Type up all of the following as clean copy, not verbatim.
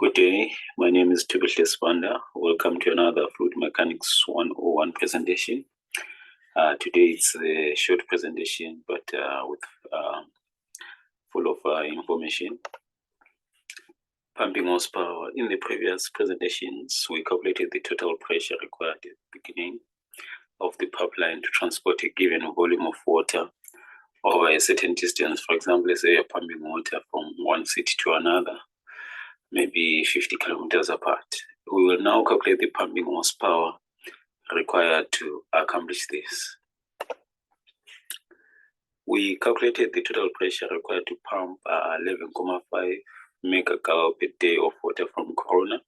Good day, my name is Tubitle Spanda. Welcome to another Fluid Mechanics 101 presentation. Today it's a short presentation, but with full of information. Pumping horsepower. In the previous presentations, we calculated the total pressure required at the beginning of the pipeline to transport a given volume of water over a certain distance. For example, let's say you're pumping water from one city to another, maybe 50 kilometers apart. We will now calculate the pumping horsepower required to accomplish this. We calculated the total pressure required to pump 11.5 megagal per day of water from Corona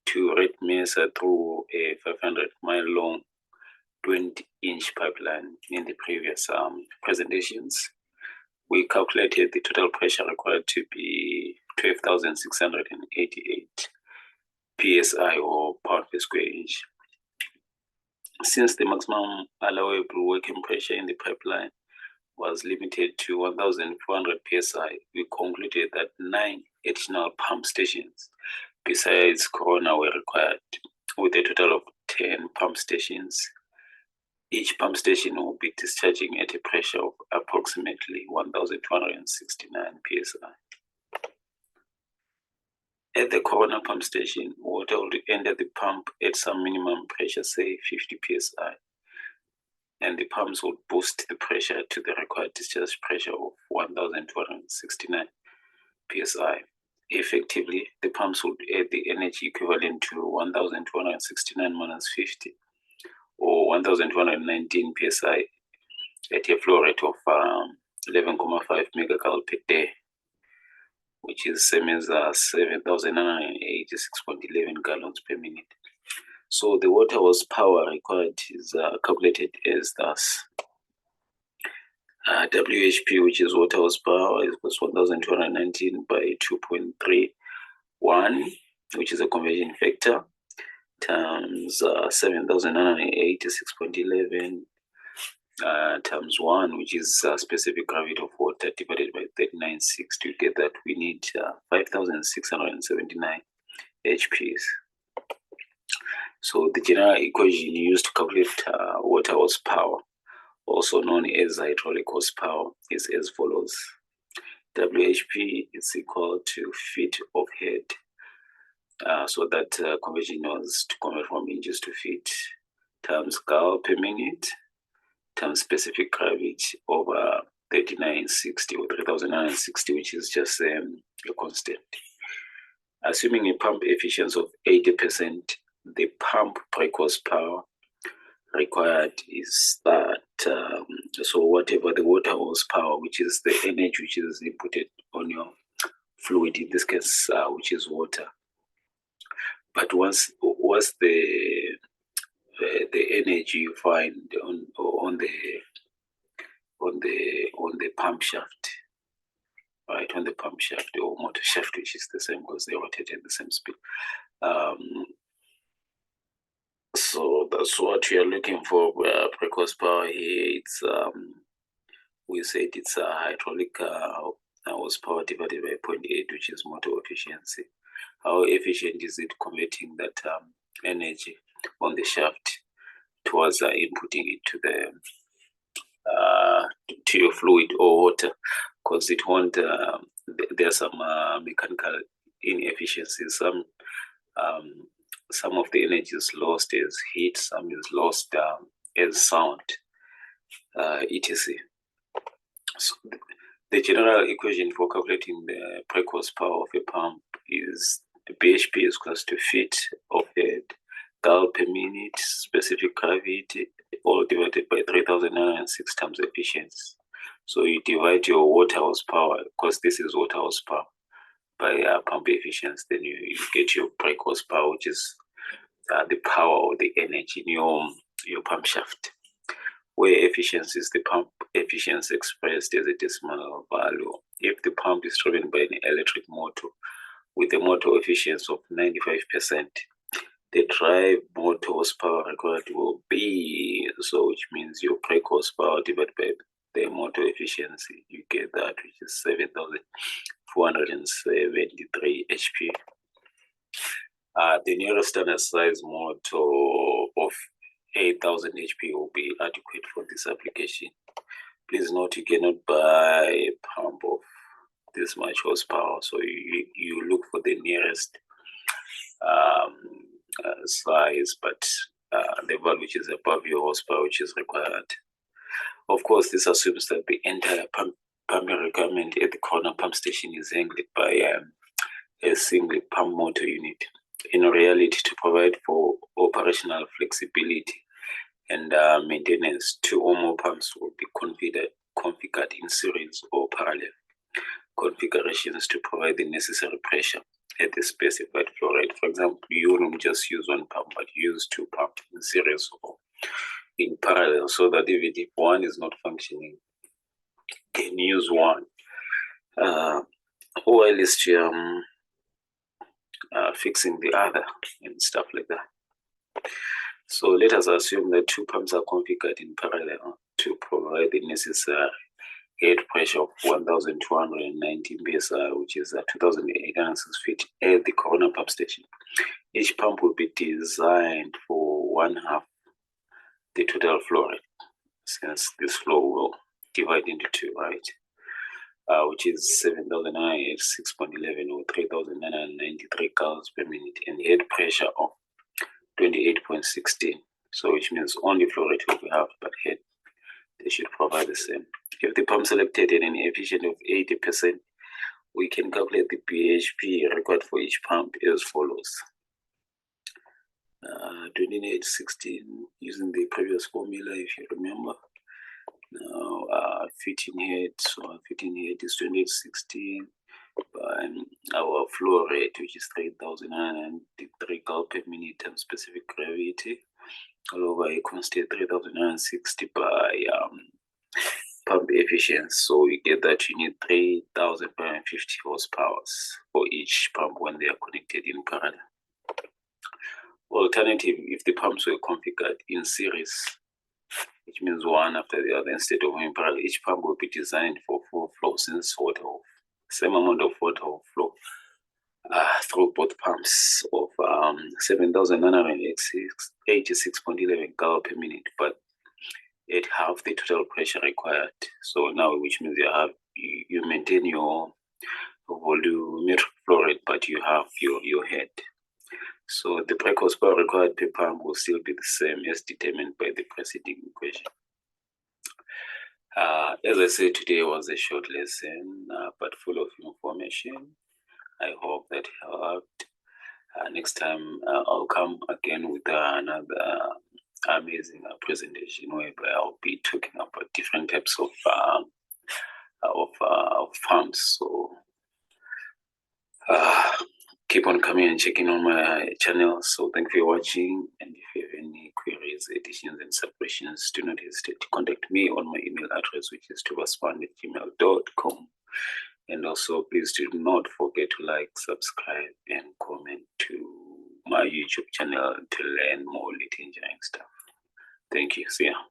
to Red Mesa through a 500-mile long 20-inch pipeline. In the previous presentations, we calculated the total pressure required to be 12,688 psi or pound per square inch. Since the maximum allowable working pressure in the pipeline was limited to 1,400 psi, we concluded that 9 additional pump stations besides Corona were required, with a total of 10 pump stations. Each pump station will be discharging at a pressure of approximately 1,269 psi. At the Corona pump station, water will enter the pump at some minimum pressure, say 50 psi, and the pumps will boost the pressure to the required discharge pressure of 1,269 psi. Effectively, the pumps would add the energy equivalent to 1,269 minus 50, or 1,219 psi, at a flow rate of 11.5 megagal per day, which is same as 7,986.11 gallons per minute. So the water horsepower required is calculated as thus. WHP, which is water horsepower, is 1,219 by 2.31, which is a conversion factor, times 7,986.11 times 1, which is specific gravity of water, divided by 39.6. To get that, we need 5,679 HPs. So the general equation used to calculate water horsepower, also known as hydraulic horsepower, is as follows. WHP is equal to feet of head. So that conversion was to convert from inches to feet, times gal per minute, times specific gravity over 3960 or 3,960, which is just a constant. Assuming a pump efficiency of 80%, the pump brake horsepower required is that, so whatever the water horsepower, which is the energy which is inputted on your fluid, in this case, which is water. But once the energy you find on the pump shaft, right, on the pump shaft or motor shaft, which is the same because they rotate at the same speed. So that's what we are looking for. Brake horsepower here, it's we said it's a hydraulic horsepower divided by 0.8, which is motor efficiency. How efficient is it converting that energy on the shaft towards inputting it to the to your fluid or water? Because it won't. There are some mechanical inefficiencies. Some of the energy is lost as heat, some is lost as sound, etc. So the general equation for calculating the brake horsepower of a pump is BHP is equal to feet of head, gal per minute, specific gravity, all divided by 3,906 times efficiency. So you divide your water horsepower, because this is water horsepower, by pump efficiency, then you get your brake horsepower, which is the power or the energy in your pump shaft, where efficiency is the pump efficiency expressed as a decimal value. If the pump is driven by an electric motor with a motor efficiency of 95%, the drive motor horsepower required will be, so which means your brake horsepower divided by the motor efficiency, you get that, which is 7,473 HP. The nearest standard size motor of 8,000 HP will be adequate for this application. Please note you cannot buy a pump of this much horsepower, so you look for the nearest size, but the value which is above your horsepower, which is required. Of course, this assumes that the entire pumping requirement at the corner pump station is handled by a single pump motor unit. In reality, to provide for operational flexibility and maintenance, 2 or more pumps will be configured in series or parallel configurations to provide the necessary pressure at the specified flow rate. For example, you wouldn't just use 1 pump, but use 2 pumps in series or in parallel, so that even if one is not functioning, you can use one or at least fixing the other and stuff like that. So let us assume that 2 pumps are configured in parallel to provide the necessary head pressure of 1,290 psi, which is 2,806 feet at the corner pump station. Each pump will be designed for 1/2 the total flow rate, since this flow will divide into 2, right? Which is 7,986.11 or 3,993 gallons per minute, and head pressure of 28.16. So which means only flow rate will be half, but head they should provide the same. If the pump selected at an efficiency of 80%, we can calculate the BHP required for each pump as follows. 2816 using the previous formula, if you remember. Now fitting head, so fitting head is 2816 by our flow rate, which is 3,993 gal per minute times specific gravity, all over a constant 3,960 by pump efficiency. So we get that you need 3,550 horsepower for each pump when they are connected in parallel. Alternative, if the pumps were configured in series, which means one after the other instead of in parallel, each pump will be designed for full flow, since same amount of water flow through both pumps of 7,986.11 gal per minute, but at half the total pressure required. So now, which means you maintain your volumetric flow rate, but you have your head. So the brake horsepower required per pump will still be the same as determined by the preceding equation. As I said, today was a short lesson, but full of information. I hope that helped. Next time I'll come again with another amazing presentation whereby I'll be talking about different types of farms. So keep on coming and checking on my channel. So thank you for watching, and if you have any queries, additions, and submissions, do not hesitate to contact me on my email address, which is tubaspan@gmail.com. And also, please do not forget to like, subscribe, and comment to my YouTube channel to learn more lit engineering stuff. Thank you. See ya.